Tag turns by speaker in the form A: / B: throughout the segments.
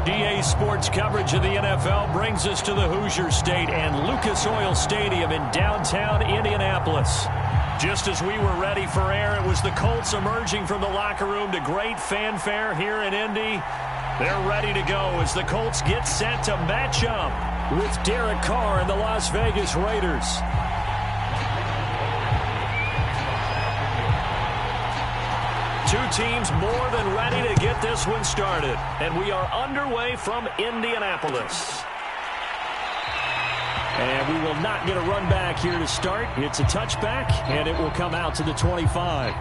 A: EA Sports coverage of the NFL brings us to the Hoosier State and Lucas Oil Stadium in downtown Indianapolis. Just as we were ready for air, it was the Colts emerging from the locker room to great fanfare here in Indy. They're ready to go as the Colts get set to match up with Derek Carr and the Las Vegas Raiders. Two teams more than ready to get this one started. And we are underway from Indianapolis. And we will not get a run back here to start. It's a touchback, and it will come out to the 25.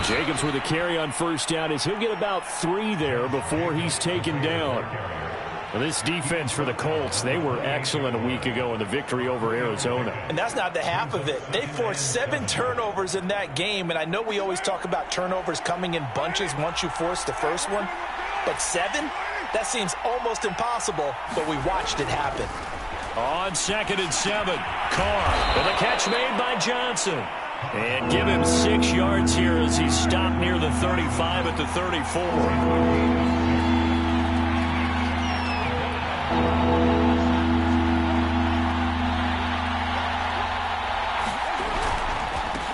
A: Jacobs with a carry on first down as he'll get about 3 there before he's taken down. Well, this defense for the Colts, they were excellent a week ago in the victory over Arizona.
B: And that's not the half of it. They forced 7 turnovers in that game, and I know we always talk about turnovers coming in bunches once you force the first one, but 7? That seems almost impossible, but we watched it happen.
A: On 2nd and 7, Carr with a catch made by Johnson. And give him 6 yards here as he stopped near the 35 at the 34.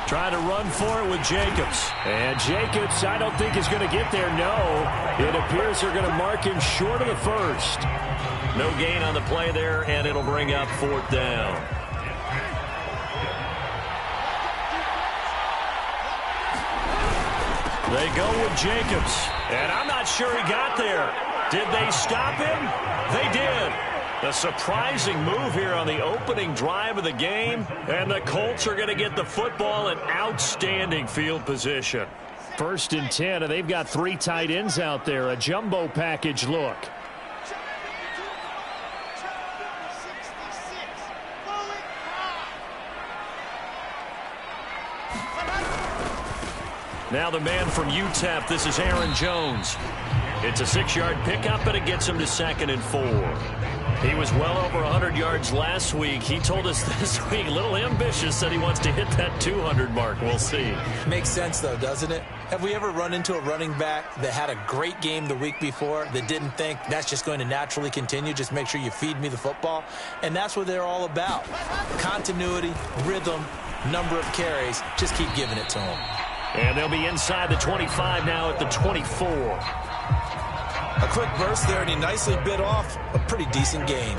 A: Trying to run for it with Jacobs. And Jacobs, I don't think is going to get there. No, it appears they're going to mark him short of the first. No gain on the play there, and it'll bring up 4th down. They go with Jacobs, and I'm not sure he got there. Did they stop him? They did. A surprising move here on the opening drive of the game, and the Colts are going to get the football in outstanding field position. 1st and 10, and they've got 3 tight ends out there, a jumbo package look. Now the man from UTEP, this is Aaron Jones. It's a 6-yard pickup, but it gets him to 2nd and 4. He was well over 100 yards last week. He told us this week, a little ambitious, that he wants to hit that 200 mark. We'll see.
B: Makes sense, though, doesn't it? Have we ever run into a running back that had a great game the week before that didn't think that's just going to naturally continue? Just make sure you feed me the football. And that's what they're all about. Continuity, rhythm, number of carries. Just keep giving it to them.
A: And they'll be inside the 25 now at the 24.
B: A quick burst there, and he nicely bit off a pretty decent gain.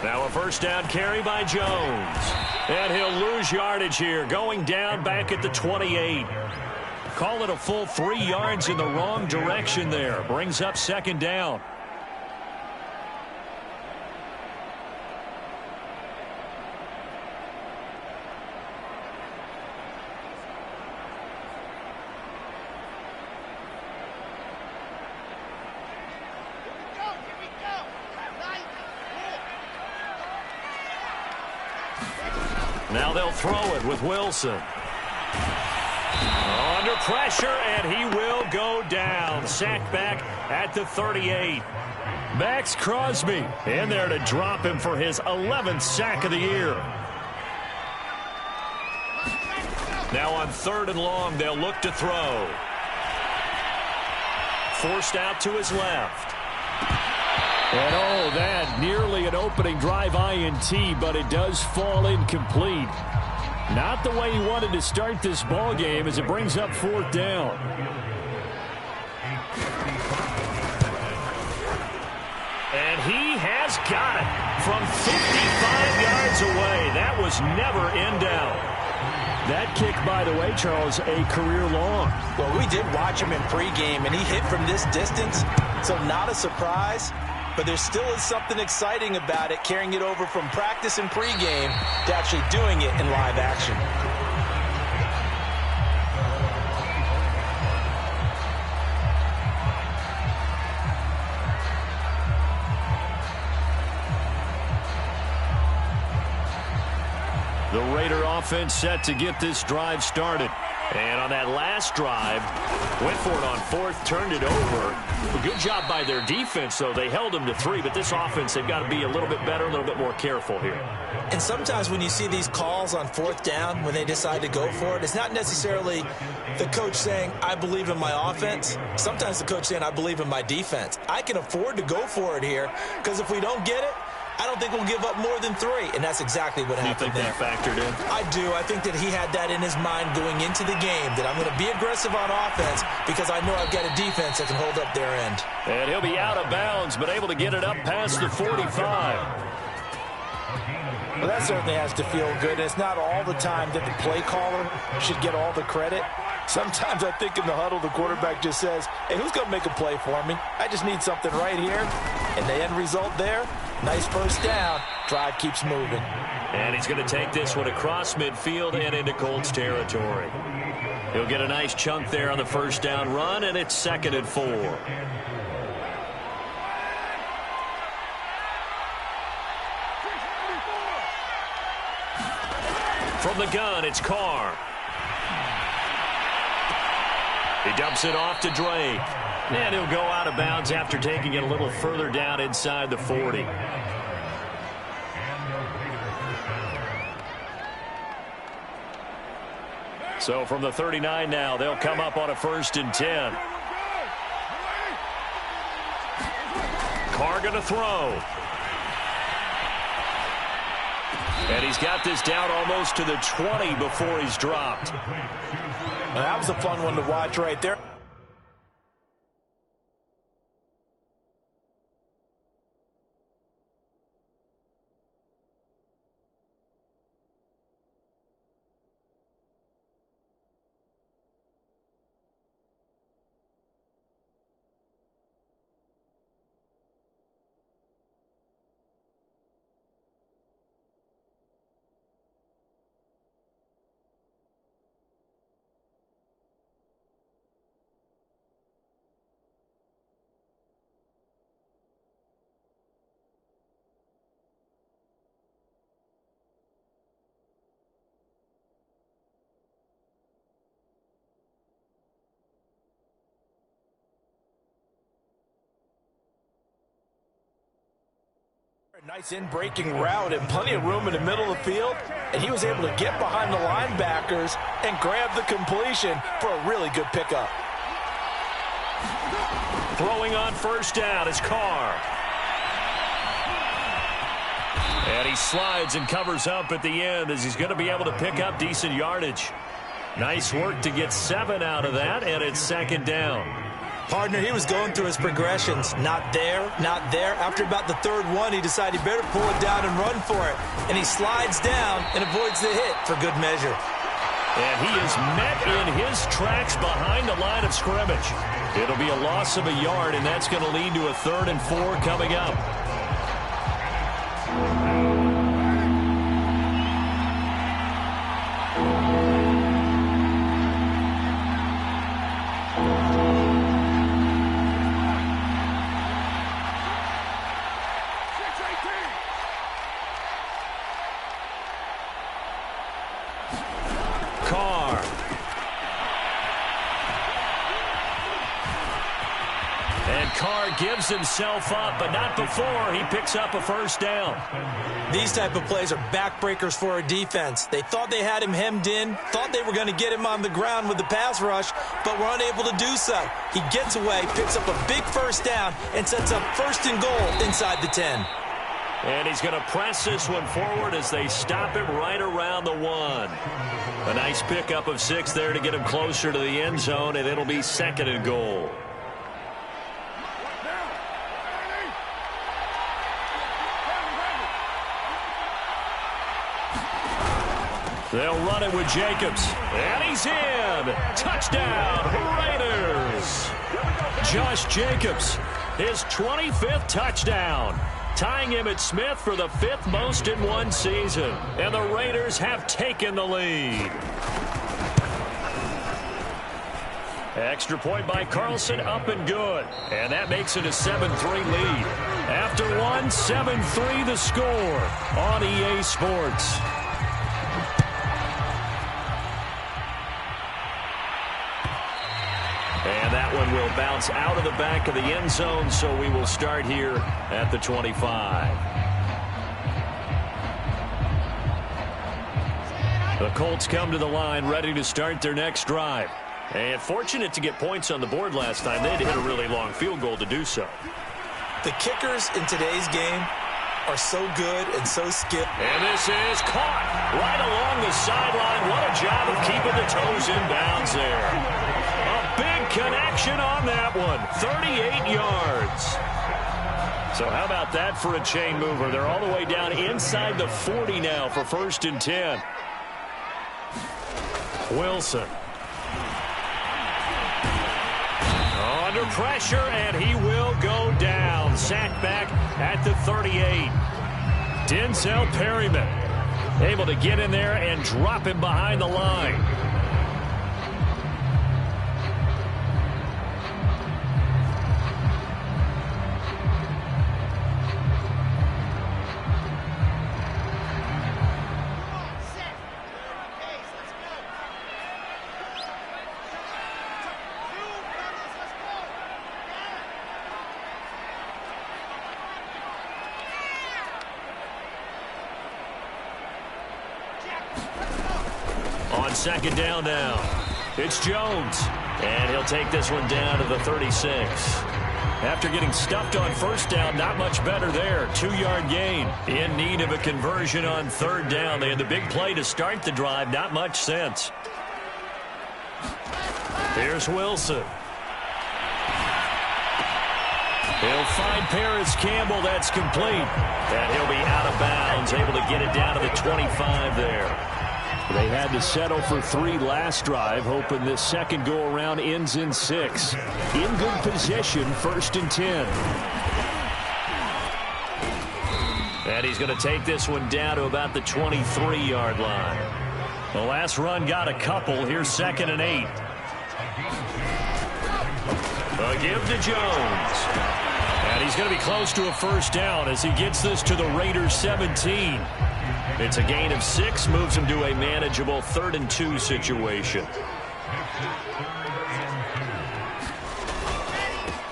A: Now a first down carry by Jones. And he'll lose yardage here, going down back at the 28. Call it a full 3 yards in the wrong direction there. Brings up 2nd down. Now they'll throw it with Wilson. Under pressure, and he will go down. Sacked back at the 38. Max Crosby in there to drop him for his 11th sack of the year. Now on 3rd and long, they'll look to throw. Forced out to his left. And oh, that nearly an opening drive INT, but it does fall incomplete. Not the way he wanted to start this ball game as it brings up 4th down. And he has got it from 55 yards away. That was never in doubt. That kick, by the way, Charles, a career long.
B: Well, we did watch him in pregame, and he hit from this distance, so not a surprise. But there still is something exciting about it, carrying it over from practice and pregame to actually doing it in live action.
A: offense set to get this drive started. And on that last drive, went for it on fourth, turned it over. A good job by their defense, though. They held them to 3, but this offense, they've got to be a little bit better, a little bit more careful here.
B: And sometimes when you see these calls on fourth down, when they decide to go for it, it's not necessarily the coach saying, I believe in my offense. Sometimes the coach saying, I believe in my defense. I can afford to go for it here, because if we don't get it, I don't think we'll give up more than 3, and that's exactly what happened there.
A: You think that factored in?
B: I do. I think that he had that in his mind going into the game, that I'm going to be aggressive on offense because I know I've got a defense that can hold up their end.
A: And he'll be out of bounds, but able to get it up past the 45.
C: Well, that certainly has to feel good. It's not all the time that the play caller should get all the credit. Sometimes I think in the huddle, the quarterback just says, hey, who's going to make a play for me? I just need something right here. And the end result there, nice first down. Drive keeps moving.
A: And he's going to take this one across midfield and into Colts territory. He'll get a nice chunk there on the first down run, and it's 2nd and 4. From the gun, it's Carr. He dumps it off to Drake. And he'll go out of bounds after taking it a little further down inside the 40. So from the 39 now, they'll come up on a 1st and 10. Carr going to throw. And he's got this down almost to the 20 before he's dropped.
C: Well, that was a fun one to watch right there. Nice in-breaking route and plenty of room in the middle of the field. And he was able to get behind the linebackers and grab the completion for a really good pickup.
A: Throwing on first down is Carr. And he slides and covers up at the end as he's going to be able to pick up decent yardage. Nice work to get 7 out of that, and it's 2nd down.
B: Partner, he was going through his progressions. Not there, not there. After about the 3rd one, he decided he better pull it down and run for it. And he slides down and avoids the hit for good measure.
A: And he is met in his tracks behind the line of scrimmage. It'll be a loss of a yard, and that's going to lead to a 3rd and 4 coming up. Gives himself up, but not before he picks up a first down.
B: These type of plays are backbreakers for a defense. They thought they had him hemmed in, thought they were going to get him on the ground with the pass rush, but were unable to do so. He gets away, picks up a big first down, and sets up 1st and goal inside the 10.
A: And he's going to press this one forward as they stop him right around the 1. A nice pickup of 6 there to get him closer to the end zone, and it'll be 2nd and goal. They'll run it with Jacobs. And he's in. Touchdown, Raiders. Josh Jacobs, his 25th touchdown. Tying Emmitt Smith for the 5th most in one season. And the Raiders have taken the lead. Extra point by Carlson, up and good. And that makes it a 7-3 lead. After one, 7-3 the score on EA Sports. And that one will bounce out of the back of the end zone, so we will start here at the 25. The Colts come to the line, ready to start their next drive. And fortunate to get points on the board last time. They had to hit a really long field goal to do so.
B: The kickers in today's game are so good and so skilled.
A: And this is caught right along the sideline. What a job of keeping the toes in bounds there. A big connection on that one. 38 yards. So how about that for a chain mover? They're all the way down inside the 40 now for 1st and 10. Wilson. Under pressure, and he will go down. Sacked back at the 38. Denzel Perryman able to get in there and drop him behind the line. On 2nd down now, it's Jones, and he'll take this one down to the 36. After getting stuffed on 1st down, not much better there. 2-yard gain. In need of a conversion on 3rd down. They had the big play to start the drive. Not much sense. Here's Wilson. He'll find Paris Campbell. That's complete. And he'll be out of bounds, able to get it down to the 25 there. They had to settle for 3 last drive, hoping this second go-around ends in 6. In good position, 1st and 10. And he's going to take this one down to about the 23-yard line. The last run got a couple. Here's 2nd and 8. A give to Jones. And he's going to be close to a 1st down as he gets this to the Raiders' 17. It's a gain of 6, moves him to a manageable 3rd and 2 situation.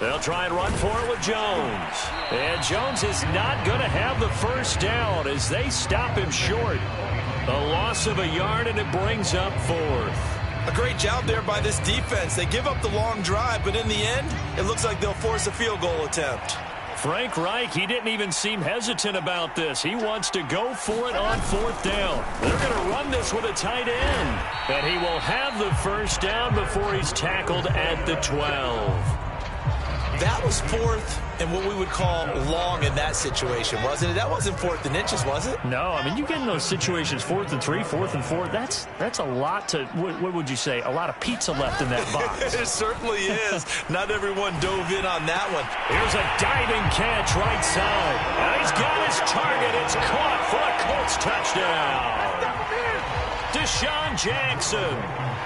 A: They'll try and run for it with Jones. And Jones is not going to have the 1st down as they stop him short. A loss of a yard, and it brings up 4th.
B: A great job there by this defense. They give up the long drive, but in the end, it looks like they'll force a field goal attempt.
A: Frank Reich, he didn't even seem hesitant about this. He wants to go for it on 4th down. They're going to run this with a tight end. And he will have the 1st down before he's tackled at the 12.
B: That was 4th and what we would call long in that situation, wasn't it? That wasn't 4th and inches, was it?
A: No, I mean, you get in those situations, 4th and 3, 4th and 4. That's a lot to, what would you say, a lot of pizza left in that box.
B: It certainly is. Not everyone dove in on that one.
A: Here's a diving catch right side. And he's got his target. It's caught for a Colts touchdown. Deshaun Jackson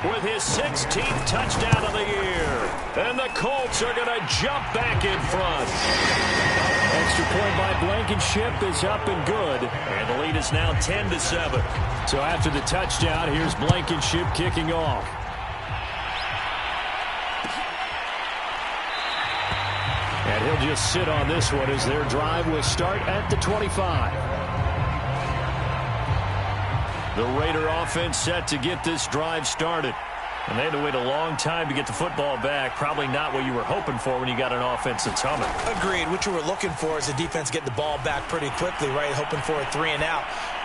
A: with his 16th touchdown of the year. And the Colts are going to jump back in front. Extra point by Blankenship is up and good. And the lead is now 10-7. So after the touchdown, here's Blankenship kicking off. And he'll just sit on this one as their drive will start at the 25. The Raider offense set to get this drive started. And they had to wait a long time to get the football back. Probably not what you were hoping for when you got an offense that's humming.
B: Agreed. What you were looking for is the defense getting the ball back pretty quickly, right? Hoping for a 3 and out.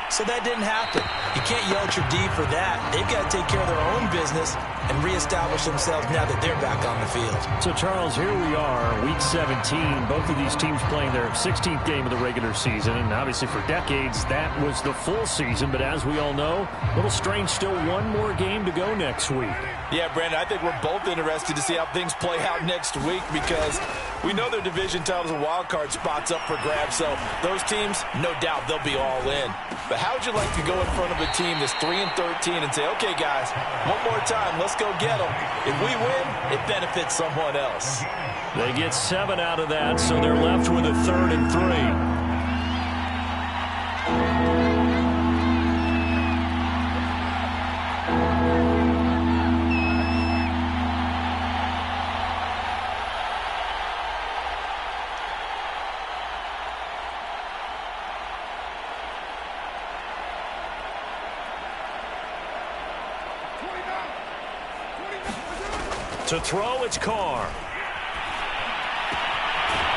B: So that didn't happen. You can't yell at your D for that. They've got to take care of their own business and reestablish themselves now that they're back on the field.
A: So, Charles, here we are, Week 17. Both of these teams playing their 16th game of the regular season. And obviously for decades, that was the full season. But as we all know, a little strange, still one more game to go next week.
C: Yeah, Brandon, I think we're both interested to see how things play out next week because we know their division titles and wild card spots up for grabs. So those teams, no doubt they'll be all in. But how would you like to go in front of a team that's 3-13 and say, okay, guys, one more time, let's go get them. If we win, it benefits someone else.
A: They get 7 out of that, so they're left with a 3rd and 3. To throw, it's Carr.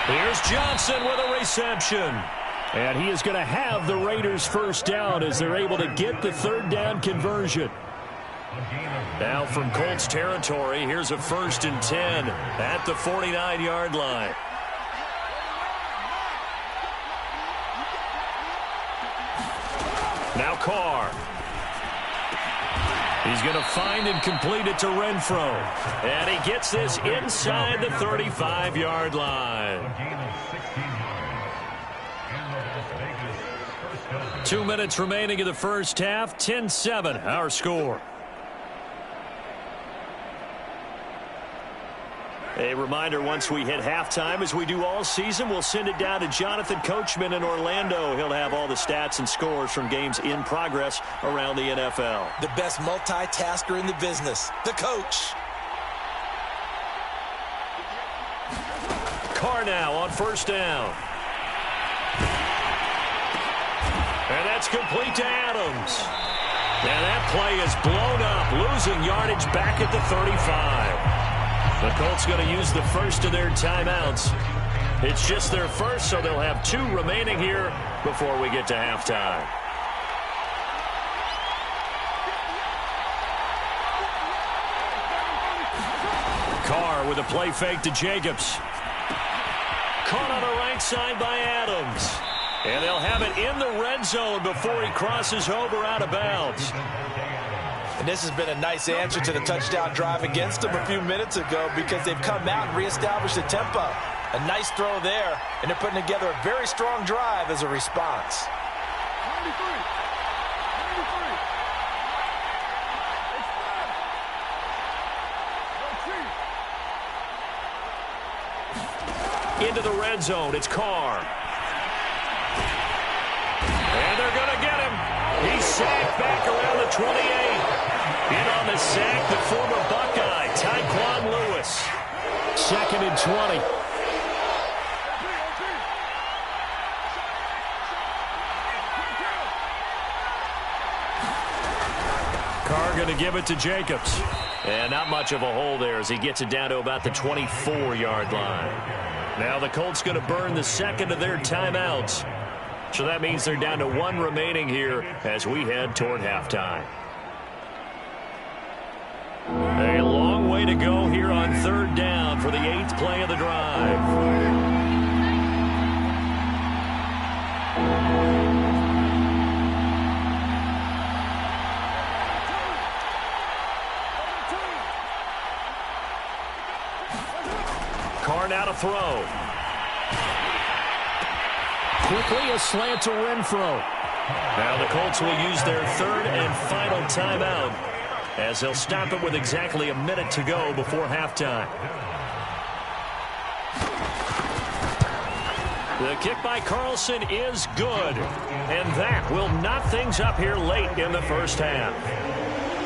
A: Here's Johnson with a reception. And he is going to have the Raiders first down as they're able to get the third down conversion. Now from Colts territory, here's a 1st and 10 at the 49-yard line. Now Carr. He's going to find and complete it to Renfro. And he gets this inside the 35-yard line. 2 minutes remaining in the first half. 10-7 our score. A reminder, once we hit halftime, as we do all season, we'll send it down to Jonathan Coachman in Orlando. He'll have all the stats and scores from games in progress around the NFL.
B: The best multitasker in the business, the coach.
A: Carr now on first down. And that's complete to Adams. And that play is blown up, losing yardage back at the 35. The Colts going to use the first of their timeouts. It's just their first, so they'll have 2 remaining here before we get to halftime. Carr with a play fake to Jacobs. Caught on the right side by Adams. And they'll have it in the red zone before he crosses over out of bounds.
C: And this has been a nice answer to the touchdown drive against them a few minutes ago because they've come out and reestablished the tempo. A nice throw there, and they're putting together a very strong drive as a response.
A: Into the red zone, it's Carr. And they're going to get him. He's sacked back around the 28. In on the sack, the former Buckeye, Tyquan Lewis. 2nd and 20. Carr going to give it to Jacobs. And not much of a hole there as he gets it down to about the 24-yard line. Now the Colts going to burn the second of their timeouts. So that means they're down to 1 remaining here as we head toward halftime. A long way to go here on 3rd down for the 8th play of the drive. Carr now to throw. Quickly a slant to Renfro. Now the Colts will use their 3rd and final timeout, as they'll stop it with exactly a minute to go before halftime. The kick by Carlson is good. And that will knock things up here late in the first half.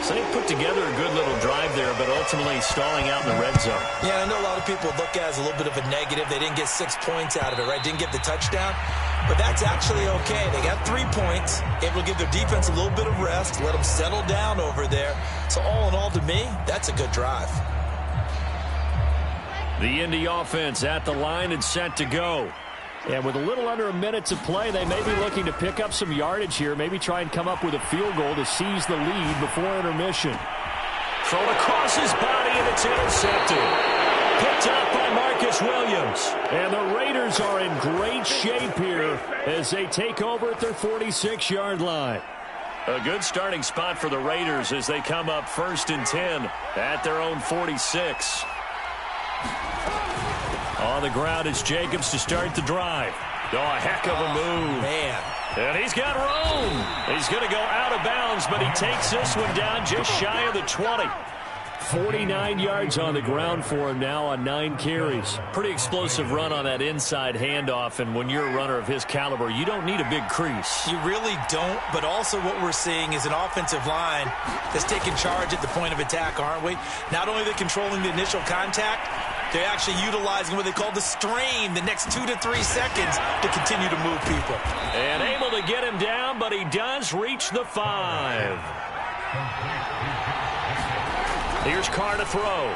A: So they put together a good little drive there, but ultimately stalling out in the red zone.
B: Yeah, I know a lot of people look at it as a little bit of a negative. They didn't get 6 points out of it, right? Didn't get the touchdown. But that's actually okay. They got 3 points. Able to give their defense a little bit of rest, let them settle down over there. So all in all, to me, that's a good drive.
A: The Indy offense at the line and set to go. And with a little under a minute to play, they may be looking to pick up some yardage here, maybe try and come up with a field goal to seize the lead before intermission. Thrown across his body, and it's intercepted. Picked up by Marcus Williams. And the Raiders are in great shape here as they take over at their 46-yard line. A good starting spot for the Raiders as they come up 1st and 10 at their own 46. On the ground is Jacobs to start the drive. Oh, a heck of a move.
B: Man.
A: And he's got room. He's going to go out of bounds, but he takes this one down just shy of the 20. 49 yards on the ground for him now on 9 carries. Pretty explosive run on that inside handoff, and when you're a runner of his caliber, you don't need a big crease.
B: You really don't, but also what we're seeing is an offensive line that's taking charge at the point of attack, aren't we? Not only are they controlling the initial contact, they're actually utilizing what they call the strain, the next 2 to 3 seconds to continue to move people.
A: And able to get him down, but he does reach the 5. Here's Carr to throw.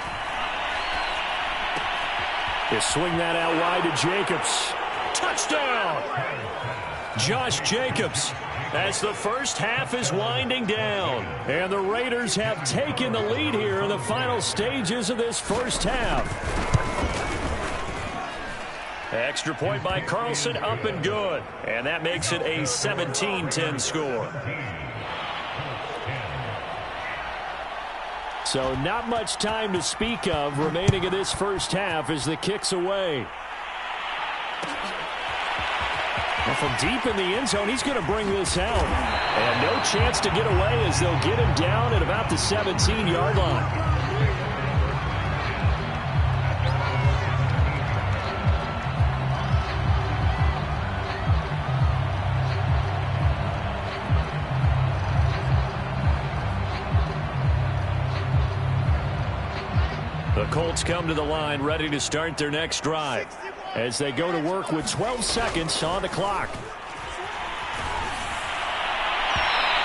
A: They swing that out wide to Jacobs. Touchdown! Josh Jacobs, as the first half is winding down. And the Raiders have taken the lead here in the final stages of this first half. Extra point by Carlson, up and good. And that makes it a 17-10 score. So not much time to speak of remaining in this first half as the kick's away. And from deep in the end zone, he's going to bring this out. And no chance to get away as they'll get him down at about the 17-yard line. The Colts come to the line ready to start their next drive as they go to work with 12 seconds on the clock.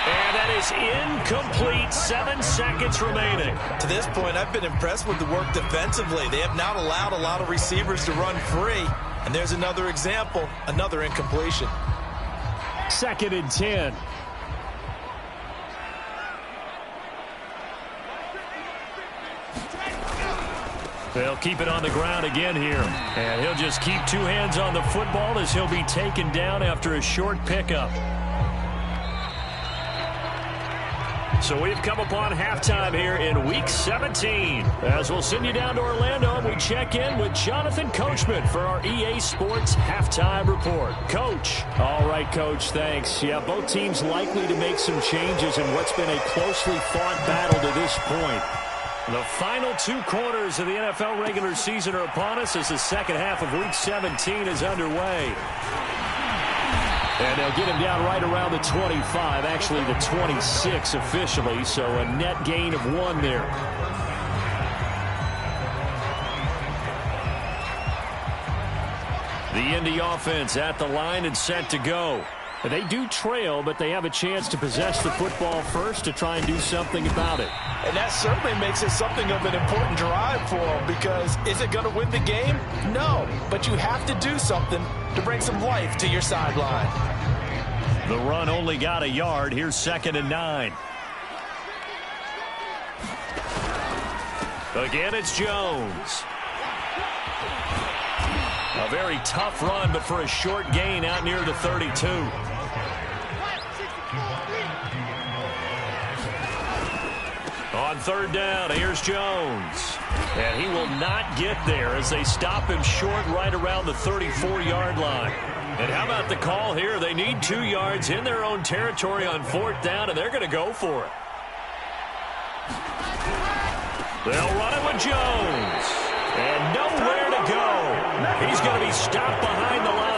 A: And that is incomplete. 7 seconds remaining.
B: To this point, I've been impressed with the work defensively. They have not allowed a lot of receivers to run free. And there's another example, another incompletion.
A: 2nd and 10. They'll keep it on the ground again here. And he'll just keep 2 hands on the football as he'll be taken down after a short pickup. So we've come upon halftime here in Week 17. As we'll send you down to Orlando, and we check in with Jonathan Coachman for our EA Sports Halftime Report. Coach. All right, Coach, thanks. Yeah, both teams likely to make some changes in what's been a closely fought battle to this point. The final 2 quarters of the NFL regular season are upon us as the second half of Week 17 is underway. And they'll get him down right around the 25, actually the 26 officially, so a net gain of 1 there. The Indy offense at the line and set to go. They do trail, but they have a chance to possess the football first to try and do something about it.
C: And that certainly makes it something of an important drive for them, because is it going to win the game? No, but you have to do something to bring some life to your sideline.
A: The run only got a yard. Here's 2nd and 9. Again, it's Jones. A very tough run, but for a short gain out near the 32. On 3rd down, here's Jones. And he will not get there as they stop him short right around the 34-yard line. And how about the call here? They need 2 yards in their own territory on 4th down, and they're going to go for it. They'll run it with Jones. And nowhere to go. He's going to be stopped behind the line.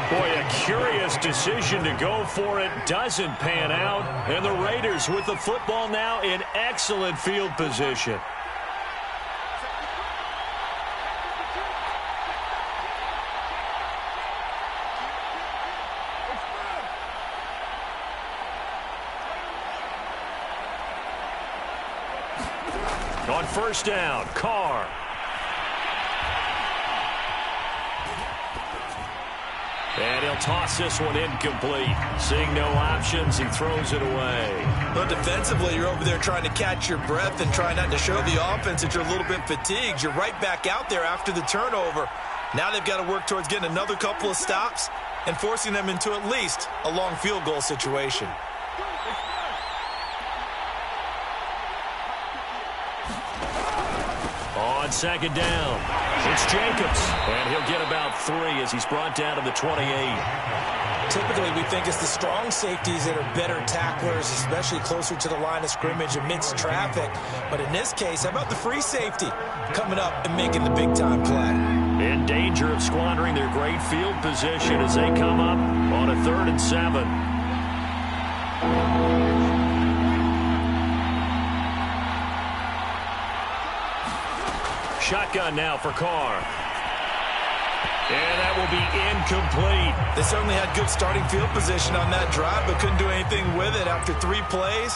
A: Boy, a curious decision to go for it. Doesn't pan out. And the Raiders with the football now in excellent field position. On 1st down, Carr. And he'll toss this one incomplete. Seeing no options, he throws it away.
B: Well, defensively, you're over there trying to catch your breath and try not to show the offense that you're a little bit fatigued. You're right back out there after the turnover. Now they've got to work towards getting another couple of stops and forcing them into at least a long field goal situation.
A: On 2nd down, it's Jacobs. And he'll get about 3 as he's brought down to the 28.
B: Typically, we think it's the strong safeties that are better tacklers, especially closer to the line of scrimmage amidst traffic. But in this case, how about the free safety coming up and making the big-time play?
A: In danger of squandering their great field position as they come up on a 3rd and 7. Shotgun now for Carr. And that will be incomplete.
B: They certainly had good starting field position on that drive, but couldn't do anything with it after 3 plays.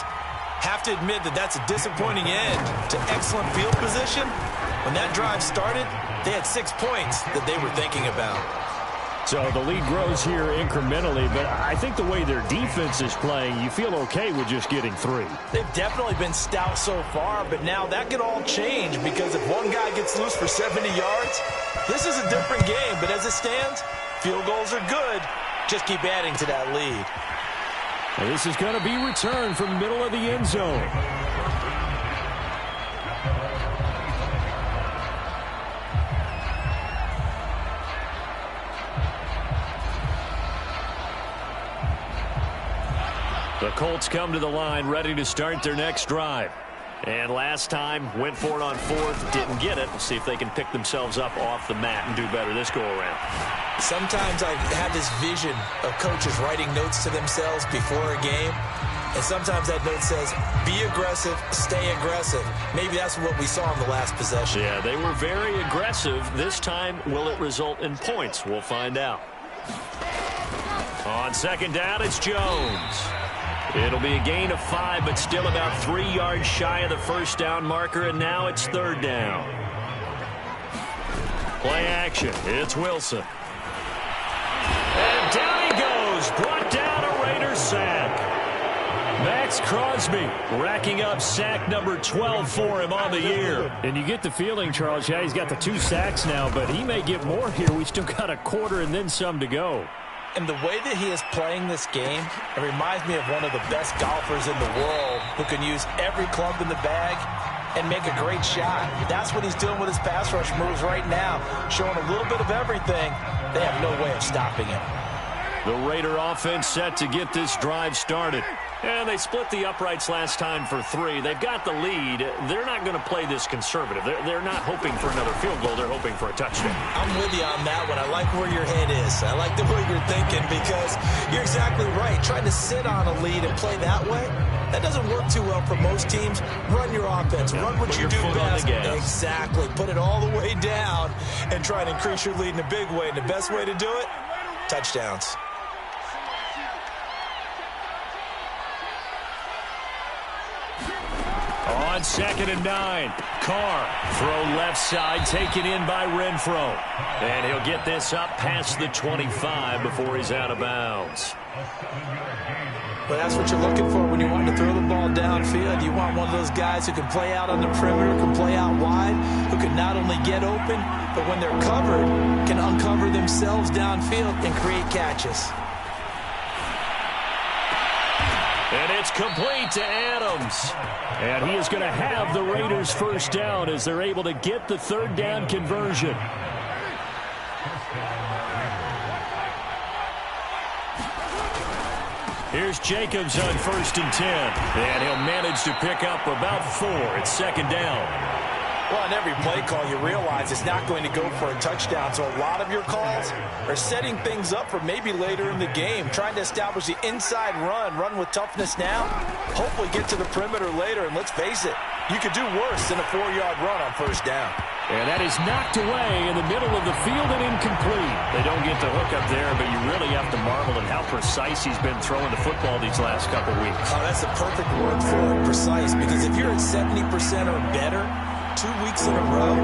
B: Have to admit that that's a disappointing end to excellent field position, When that drive started, they had 6 points that they were thinking about.
A: So the lead grows here incrementally, but I think the way their defense is playing, you feel okay with just getting 3.
C: They've definitely been stout so far, but now that could all change because if one guy gets loose for 70 yards, this is a different game. But as it stands, field goals are good. Just keep adding to that lead.
A: And this is going to be returned from middle of the end zone. The Colts come to the line ready to start their next drive. And last time, went for it on 4th, didn't get it. We'll see if they can pick themselves up off the mat and do better this go-around.
B: Sometimes I have this vision of coaches writing notes to themselves before a game. And sometimes that note says, be aggressive, stay aggressive. Maybe that's what we saw in the last possession.
A: Yeah, they were very aggressive. This time, will it result in points? We'll find out. On second down, it's Jones. It'll be a gain of 5, but still about 3 yards shy of the first down marker, and now it's 3rd down. Play action. It's Wilson. And down he goes. Brought down a Raiders sack. Max Crosby racking up sack number 12 for him on the year. And you get the feeling, Charles, yeah, he's got the 2 sacks now, but he may get more here. We still got a quarter and then some to go.
C: And the way that he is playing this game, it reminds me of one of the best golfers in the world who can use every club in the bag and make a great shot. That's what he's doing with his pass rush moves right now, showing a little bit of everything. They have no way of stopping him.
A: The Raider offense set to get this drive started. And they split the uprights last time for 3. They've got the lead. They're not going to play this conservative. They're not hoping for another field goal. They're hoping for a touchdown.
B: I'm with you on that one. I like where your head is. I like the way you're thinking because you're exactly right. Trying to sit on a lead and play that way, that doesn't work too well for most teams. Run your offense. Run what you do best. Exactly. Put it all the way down and try and increase your lead in a big way. And the best way to do it, touchdowns.
A: On 2nd and 9, Carr, throw left side, taken in by Renfro. And he'll get this up past the 25 before he's out of bounds.
B: But that's what you're looking for when you want to throw the ball downfield. You want one of those guys who can play out on the perimeter, can play out wide, who can not only get open, but when they're covered, can uncover themselves downfield and create catches.
A: And it's complete to Adams. And he is going to have the Raiders first down as they're able to get the 3rd down conversion. Here's Jacobs on 1st and 10. And he'll manage to pick up about 4. It's 2nd down.
C: Well, on every play call, you realize it's not going to go for a touchdown. So a lot of your calls are setting things up for maybe later in the game, trying to establish the inside run with toughness now, hopefully get to the perimeter later. And let's face it, you could do worse than a 4-yard run on 1st down.
A: And that is knocked away in the middle of the field and incomplete. They don't get the hook up there, but you really have to marvel at how precise he's been throwing the football these last couple weeks.
B: Oh, that's the perfect word for it, precise, because if you're at 70% or better 2 weeks in a row,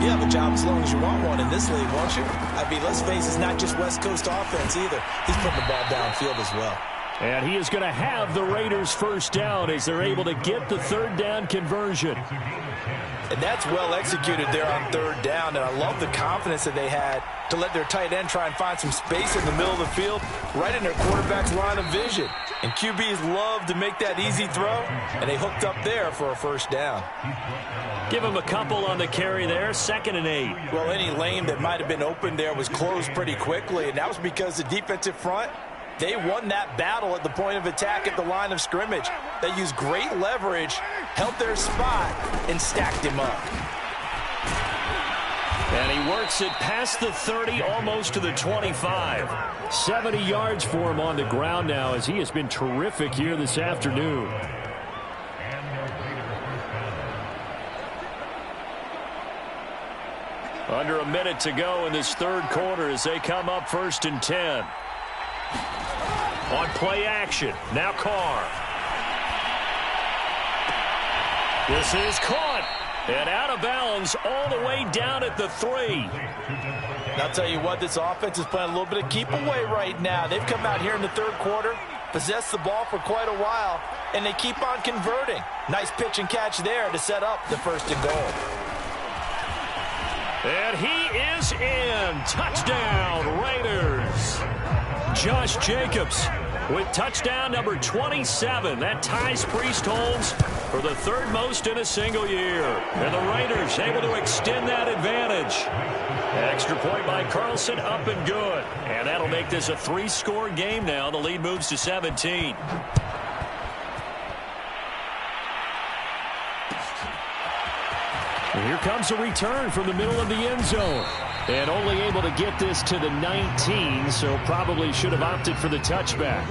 B: you have a job as long as you want one in this league, won't you? I mean, let's face it, it's not just West Coast offense either. He's putting the ball downfield as well.
A: And he is going to have the Raiders first down as they're able to get the 3rd down conversion.
C: And that's well executed there on 3rd down. And I love the confidence that they had to let their tight end try and find some space in the middle of the field, right in their quarterback's line of vision. And QBs love to make that easy throw, and they hooked up there for a first down.
A: Give him a couple on the carry there, 2nd and 8.
C: Well, any lane that might have been open there was closed pretty quickly, and that was because the defensive front, they won that battle at the point of attack at the line of scrimmage. They used great leverage, held their spot, and stacked him up.
A: And he works it past the 30, almost to the 25. 70 yards for him on the ground now as he has been terrific here this afternoon. Under a minute to go in this 3rd quarter as they come up 1st and 10. On play action, now Carr. This is caught. And out of bounds all the way down at the 3.
C: And I'll tell you what, this offense is playing a little bit of keep away right now. They've come out here in the third quarter, possessed the ball for quite a while, and they keep on converting. Nice pitch and catch there to set up the 1st and goal.
A: And he is in. Touchdown, Raiders. Josh Jacobs with touchdown number 27. That ties Priest-Holmes for the 3rd most in a single year. And the Raiders able to extend that advantage. Extra point by Carlson, up and good. And that'll make this a 3-score game now. The lead moves to 17. And here comes a return from the middle of the end zone. And only able to get this to the 19, so probably should have opted for the touchback.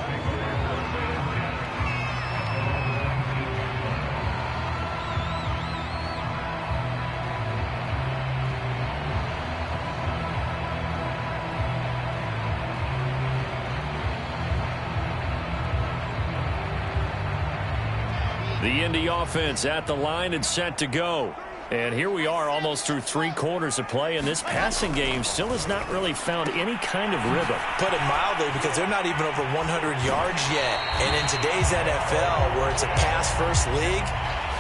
A: The Indy offense at the line and set to go. And here we are almost through 3 quarters of play, and this passing game still has not really found any kind of rhythm.
B: Put it mildly, because they're not even over 100 yards yet. And in today's NFL, where it's a pass-first league,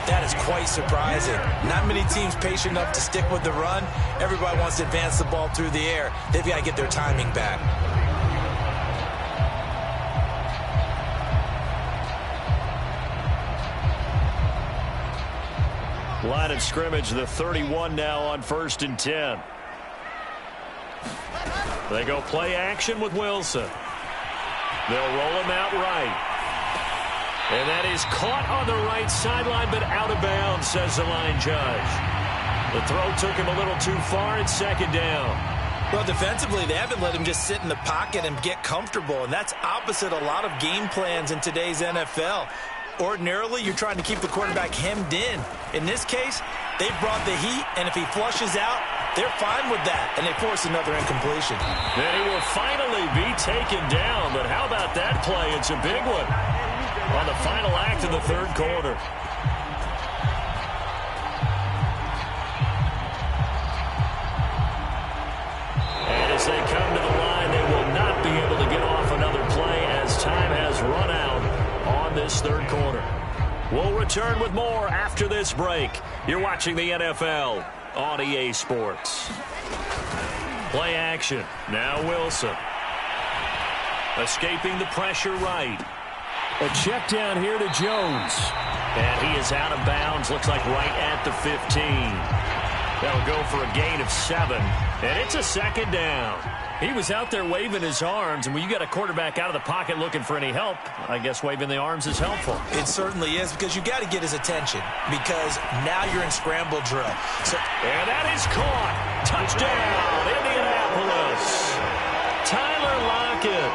B: that is quite surprising. Not many teams patient enough to stick with the run. Everybody wants to advance the ball through the air. They've got to get their timing back.
A: Line of scrimmage, the 31 now on 1st and 10. They go play action with Wilson. They'll roll him out right. And that is caught on the right sideline, but out of bounds, says the line judge. The throw took him a little too far. It's 2nd down.
B: Well, defensively, they haven't let him just sit in the pocket and get comfortable, and that's opposite a lot of game plans in today's NFL. Ordinarily, you're trying to keep the quarterback hemmed in. In this case, they've brought the heat, and if he flushes out, they're fine with that, and they force another incompletion.
A: Then he will finally be taken down, but how about that play? It's a big one on the final act of the 3rd quarter. And as they come to the line, they will not be able to get off another play as time has run out on this 3rd quarter. We'll return with more after this break. You're watching the NFL on EA Sports. Play action. Now Wilson. Escaping the pressure right. A check down here to Jones. And he is out of bounds. Looks like right at the 15. That'll go for a gain of 7. And it's a 2nd down. He was out there waving his arms, and when you got a quarterback out of the pocket looking for any help, I guess waving the arms is helpful.
B: It certainly is, because you got to get his attention, because now you're in scramble drill.
A: And that is caught. Touchdown, Indianapolis. Tyler Lockett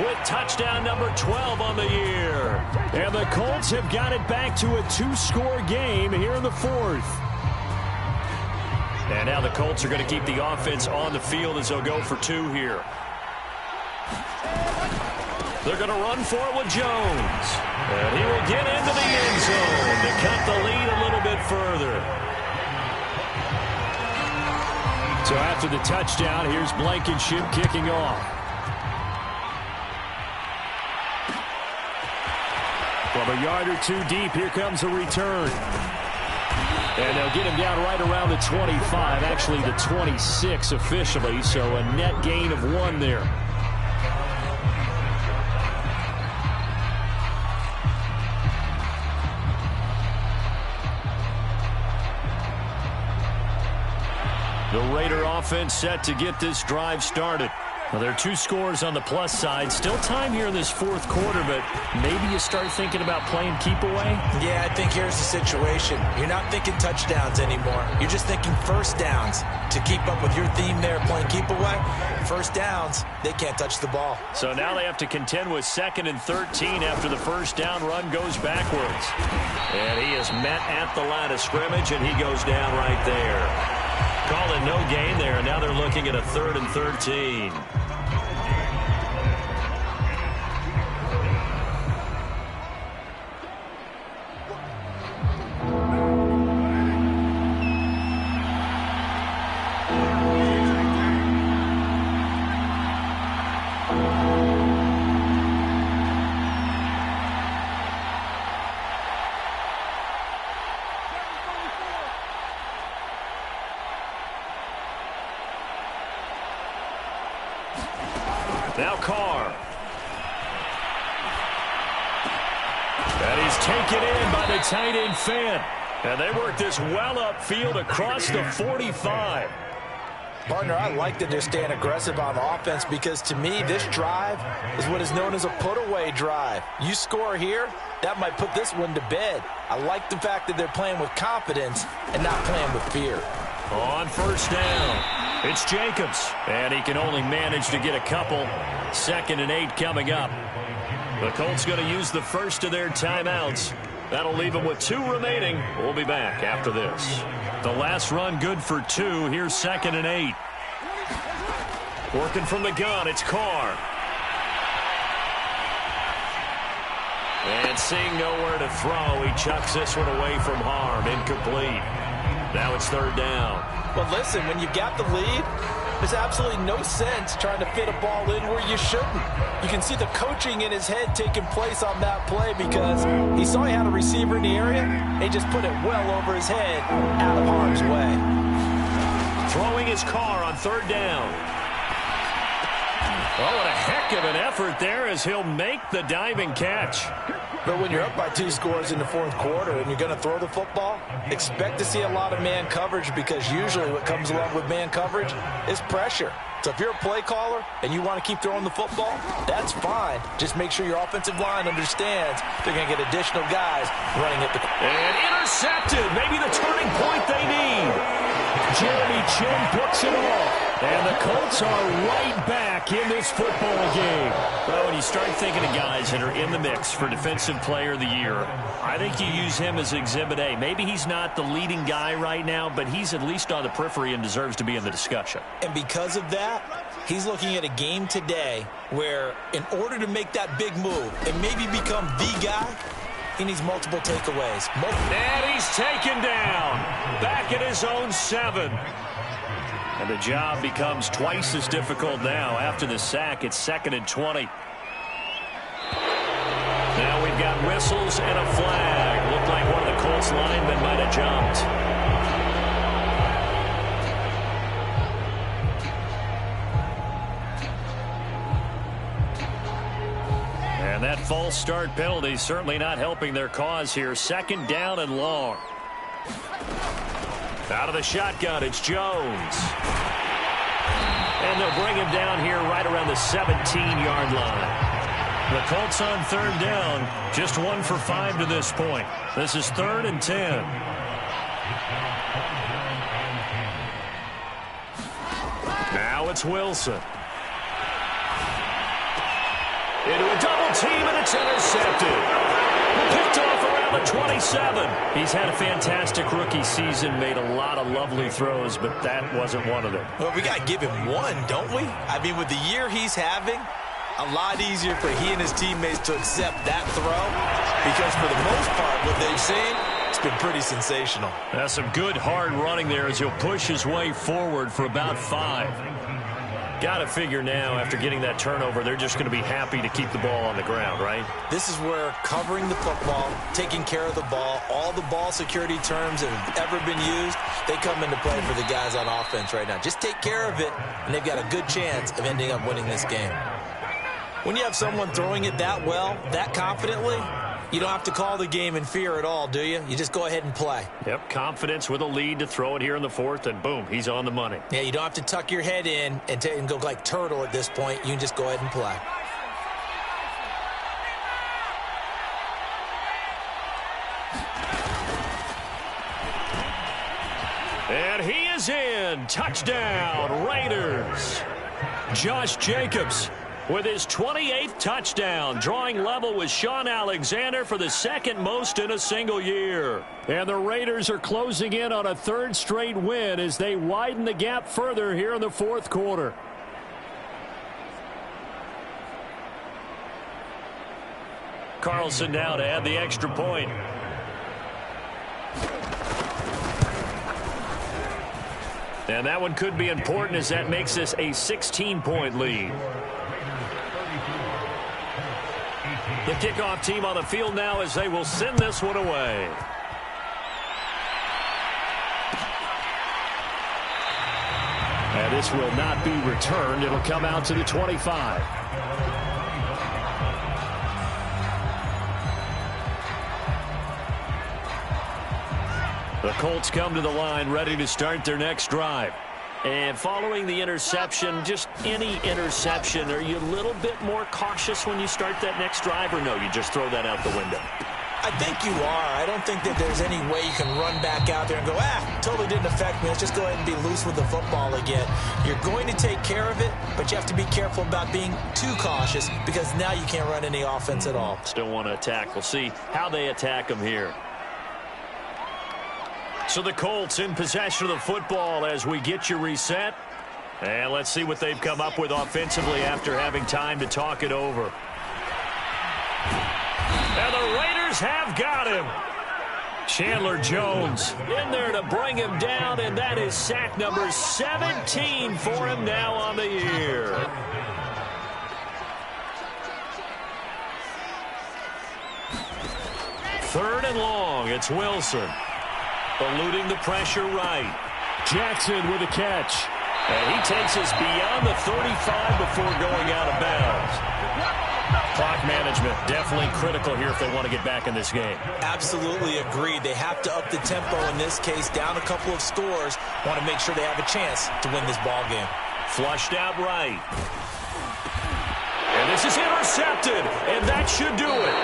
A: with touchdown number 12 on the year. And the Colts have got it back to a 2-score game here in the 4th. And now the Colts are going to keep the offense on the field as they'll go for 2 here. They're going to run for it with Jones. And he will get into the end zone to cut the lead a little bit further. So after the touchdown, here's Blankenship kicking off. From a yard or 2 deep, here comes a return. And they'll get him down right around the 25, actually the 26 officially, so a net gain of 1 there. The Raider offense set to get this drive started. Well, there are 2 scores on the plus side. Still time here in this 4th quarter, but maybe you start thinking about playing keep away?
B: Yeah, I think here's the situation. You're not thinking touchdowns anymore. You're just thinking first downs. To keep up with your theme there, playing keep away, first downs, they can't touch the ball.
A: So now they have to contend with 2nd and 13 after the first down run goes backwards. And he is met at the line of scrimmage, and he goes down right there. Calling no gain there, and now they're looking at a 3rd and 13. Now Carr. And he's taken in by the tight end Fant. And they work this well upfield across the 45.
C: Partner, I like that they're staying aggressive on offense because, to me, this drive is what is known as a put-away drive. You score here, that might put this one to bed. I like the fact that they're playing with confidence and not playing with fear.
A: On first down, it's Jacobs. And he can only manage to get a couple. 2nd and 8 coming up. The Colts going to use the first of their timeouts. That'll leave them with 2 remaining. We'll be back after this. The last run good for 2. Here's 2nd and 8. Working from the gun, it's Carr. And seeing nowhere to throw, he chucks this one away from harm. Incomplete. Now it's 3rd down.
C: Well, listen, when you've got the lead, there's absolutely no sense trying to fit a ball in where you shouldn't. You can see the coaching in his head taking place on that play because he saw he had a receiver in the area, and he just put it well over his head out of harm's way.
A: Throwing his Carr on 3rd down. Oh, what a heck of an effort there as he'll make the diving catch.
C: But when you're up by 2 scores in the 4th quarter and you're going to throw the football, expect to see a lot of man coverage because usually what comes along with man coverage is pressure. So if you're a play caller and you want to keep throwing the football, that's fine. Just make sure your offensive line understands they're going to get additional guys running at the...
A: And intercepted. Maybe the turning point they need. Jeremy Chin picks it off. And the Colts are right back in this football game. Well, when you start thinking of guys that are in the mix for Defensive Player of the Year, I think you use him as Exhibit A. Maybe he's not the leading guy right now, but he's at least on the periphery and deserves to be in the discussion.
B: And because of that, he's looking at a game today where in order to make that big move and maybe become the guy, he needs multiple takeaways.
A: And he's taken down. Back at his own 7. And the job becomes twice as difficult now. After the sack, it's 2nd and 20. Now we've got whistles and a flag. Looked like one of the Colts linemen might have jumped. And that false start penalty certainly not helping their cause here. 2nd down and long. Out of the shotgun, it's Jones. And they'll bring him down here right around the 17-yard line. The Colts on 3rd down, just 1 for 5 to this point. This is 3rd and 10. Now it's Wilson. Into a double team, and it's intercepted. Picked off around the 27. He's had a fantastic rookie season, made a lot of lovely throws, but that wasn't one of them.
B: Well, we got to give him one, don't we? I mean, with the year he's having, a lot easier for he and his teammates to accept that throw because for the most part, what they've seen, it's been pretty sensational.
A: That's some good hard running there as he'll push his way forward for about 5. Got to figure now, after getting that turnover, they're just going to be happy to keep the ball on the ground, right?
B: This is where covering the football, taking care of the ball, all the ball security terms that have ever been used, they come into play for the guys on offense right now. Just take care of it, and they've got a good chance of ending up winning this game. When you have someone throwing it that well, that confidently, you don't have to call the game in fear at all, do you? You just go ahead and play.
A: Yep, confidence with a lead to throw it here in the 4th, and boom, he's on the money.
B: Yeah, you don't have to tuck your head in and go like turtle at this point. You can just go ahead and play.
A: And he is in. Touchdown, Raiders. Josh Jacobs with his 28th touchdown, drawing level with Sean Alexander for the 2nd most in a single year. And the Raiders are closing in on a 3rd straight win as they widen the gap further here in the 4th quarter. Carlson now to add the extra point. And that one could be important as that makes this a 16-point lead. The kickoff team on the field now as they will send this one away. And This will not be returned. It'll come out to the 25. The Colts come to the line ready to start their next drive. And following the interception, just any interception, are you a little bit more cautious when you start that next drive, or no, you just throw that out the window?
B: I think you are. I don't think that there's any way you can run back out there and go, totally didn't affect me. Let's just go ahead and be loose with the football again. You're going to take care of it, but you have to be careful about being too cautious because now you can't run any offense at all.
A: Still want to attack. We'll see how they attack them here. So the Colts in possession of the football as we get you reset. And let's see what they've come up with offensively after having time to talk it over. And the Raiders have got him. Chandler Jones in there to bring him down, and that is sack number 17 for him now on the year. Third and long. It's Wilson. Eluding the pressure right. Jackson with a catch. And he takes us beyond the 35 before going out of bounds. Clock management definitely critical here if they want to get back in this game.
B: Absolutely agreed. They have to up the tempo in this case, down a couple of scores. Want to make sure they have a chance to win this ball game.
A: Flushed out right. And this is intercepted, and that should do it.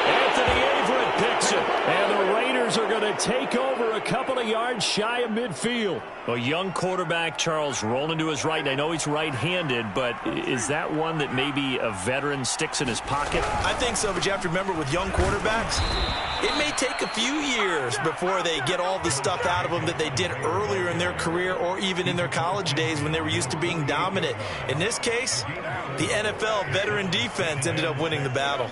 A: Anthony Averett picks it, and the Raiders are going to take over a couple of yards shy of midfield. A young quarterback, Charles, rolling to his right, and I know he's right-handed, but is that one that maybe a veteran sticks in his pocket?
B: I think so, but you have to remember with young quarterbacks, it may take a few years before they get all the stuff out of them that they did earlier in their career or even in their college days when they were used to being dominant. In this case, the NFL veteran defense ended up winning the battle.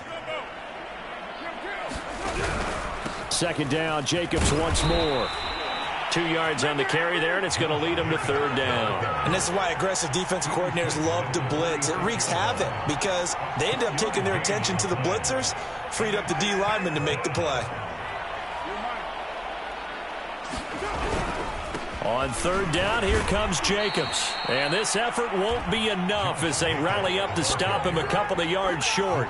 A: Second down, Jacobs once more. 2 yards on the carry there, and it's going to lead them to third down.
B: And this is why aggressive defensive coordinators love to blitz. It wreaks havoc because they end up taking their attention to the blitzers, freed up the D lineman to make the play.
A: On third down, here comes Jacobs. And this effort won't be enough as they rally up to stop him a couple of yards short.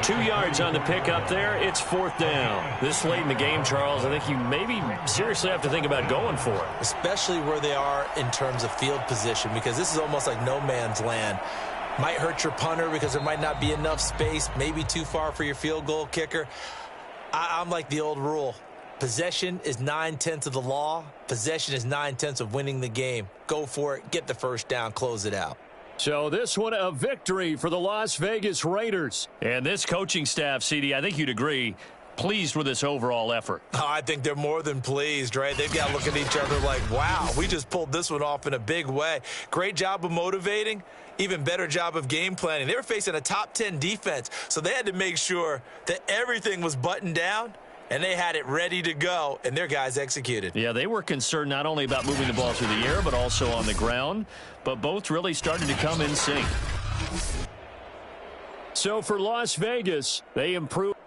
A: 2 yards on the pickup there. It's fourth down. This late in the game, Charles, I think you maybe seriously have to think about going for it.
B: Especially where they are in terms of field position, because this is almost like no man's land. Might hurt your punter because there might not be enough space, maybe too far for your field goal kicker. I'm like the old rule. Possession is 9/10 of the law. Possession is 9/10 of winning the game. Go for it. Get the first down. Close it out.
A: So this one a victory for the Las Vegas Raiders. And this coaching staff, CD, I think you'd agree, pleased with this overall effort.
B: Oh, I think they're more than pleased, right? They've got to look at each other like, wow, we just pulled this one off in a big way. Great job of motivating. Even better job of game planning. They were facing a top 10 defense, so they had to make sure that everything was buttoned down. And they had it ready to go, and their guys executed.
A: Yeah, they were concerned not only about moving the ball through the air, but also on the ground. But both really started to come in sync. So for Las Vegas, they improved.